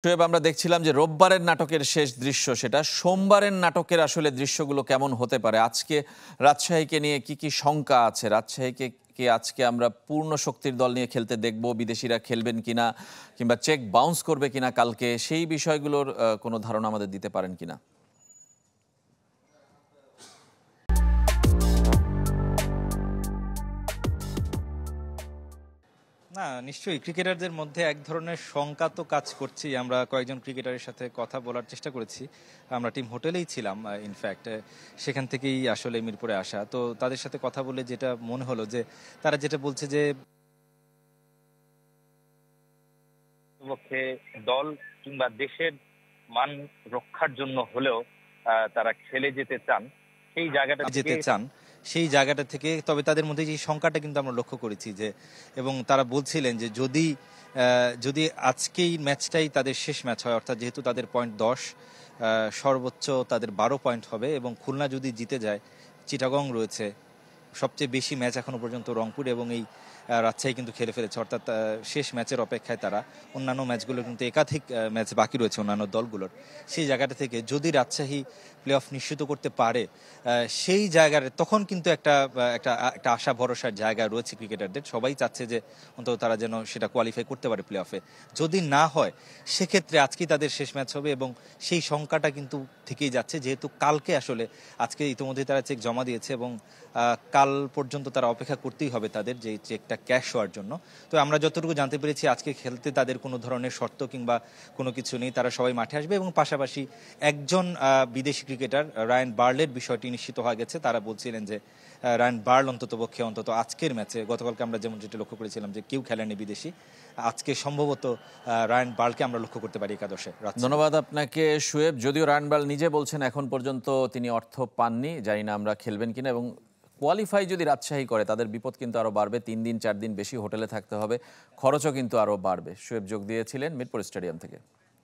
শোয়েব, আমরা দেখছিলাম যে রোববারের নাটকের শেষ দৃশ্য, সেটা সোমবারের নাটকের আসলে দৃশ্যগুলো কেমন হতে পারে। আজকে রাজশাহীকে নিয়ে কি কি শঙ্কা আছে? রাজশাহীকে কি আজকে আমরা পূর্ণ শক্তির দল নিয়ে খেলতে দেখব? বিদেশিরা খেলবেন কিনা, কিংবা চেক বাউন্স করবে কিনা কালকে, সেই বিষয়গুলোর কোনো ধারণা আমাদের দিতে পারেন কিনা? না, নিশ্চয়ই ক্রিকেটারদের মধ্যে এক ধরনের শঙ্কা তো কাজ করছেই। আমরা কয়েকজন ক্রিকেটারের সাথে কথা বলার চেষ্টা করেছি। আমরা টিম হোটেলেই ছিলাম, ইনফ্যাক্ট সেখান থেকেই আসলে মিরপুরে আসা। তো তাদের সাথে কথা বলে যেটা মনে হলো যে তারা যেটা বলছে যে পক্ষে দল কিংবা দেশের মান রক্ষার জন্য হলেও তারা খেলে যেতে চান সেই জায়গাটা যেতে চান সেই জায়গাটা থেকে, তবে তাদের মধ্যে যে সংখ্যাটা কিন্তু আমরা লক্ষ্য করেছি যে, এবং তারা বলছিলেন যে যদি যদি আজকেই ম্যাচটাই তাদের শেষ ম্যাচ হয়, অর্থাৎ যেহেতু তাদের পয়েন্ট 10, সর্বোচ্চ তাদের 12 পয়েন্ট হবে, এবং খুলনা যদি জিতে যায়, চিটাগং রয়েছে, সবচেয়ে বেশি ম্যাচ এখনো পর্যন্ত রংপুর এবং এই রাজশাহী কিন্তু খেলে ফেলেছে, অর্থাৎ শেষ ম্যাচের অপেক্ষায় তারা। অন্যান্য ম্যাচগুলো কিন্তু একাধিক ম্যাচ বাকি রয়েছে অন্যান্য দলগুলোর। সেই জায়গাটা থেকে যদি রাজশাহী প্লে অফ নিশ্চিত করতে পারে, সেই জায়গার তখন কিন্তু একটা একটা একটা আশা ভরসার জায়গা রয়েছে ক্রিকেটারদের। সবাই চাচ্ছে যে অন্তত তারা যেন সেটা কোয়ালিফাই করতে পারে প্লে অফে। যদি না হয় সেক্ষেত্রে আজকেই তাদের শেষ ম্যাচ হবে, এবং সেই শঙ্কাটা কিন্তু থেকেই যাচ্ছে, যেহেতু কালকে আসলে আজকে ইতিমধ্যে তারা চেক জমা দিয়েছে এবং কাল পর্যন্ত তারা অপেক্ষা করতেই হবে তাদের যে চেকটা ক্যাশ হওয়ার জন্য। তো আমরা যতটুকু জানতে পেরেছি, আজকে খেলতে তাদের কোনো ধরনের শর্ত কিংবা কোনো কিছু নেই, তারা সবাই মাঠে আসবে। এবং পাশাপাশি একজন বিদেশি ক্রিকেটার রায়ান বার্লের বিষয়টি নিশ্চিত হয়ে গেছে। তারা বলছিলেন যে রায়ান বার্ল অন্তত আজকের ম্যাচে, গতকালকে আমরা যেমন যেটা লক্ষ্য করেছিলাম যে কেউ খেলেনি বিদেশি, আজকে সম্ভবত রায়ান বার্লকে আমরা লক্ষ্য করতে পারি একাদশে। ধন্যবাদ আপনাকে শোয়েব। যদিও রায়ান বার্ল নিজে বলছেন এখন পর্যন্ত তিনি অর্থ পাননি, জানি না আমরা খেলবেন কিনা, এবং কোয়ালিফাই যদি রাজশাহী করে তাদের বিপদ কিন্তু আরও বাড়বে। 3 দিন 4 দিন বেশি হোটেলে থাকতে হবে, খরচও কিন্তু আরও বাড়বে। শোয়েব যোগ দিয়েছিলেন মিরপুর স্টেডিয়াম থেকে।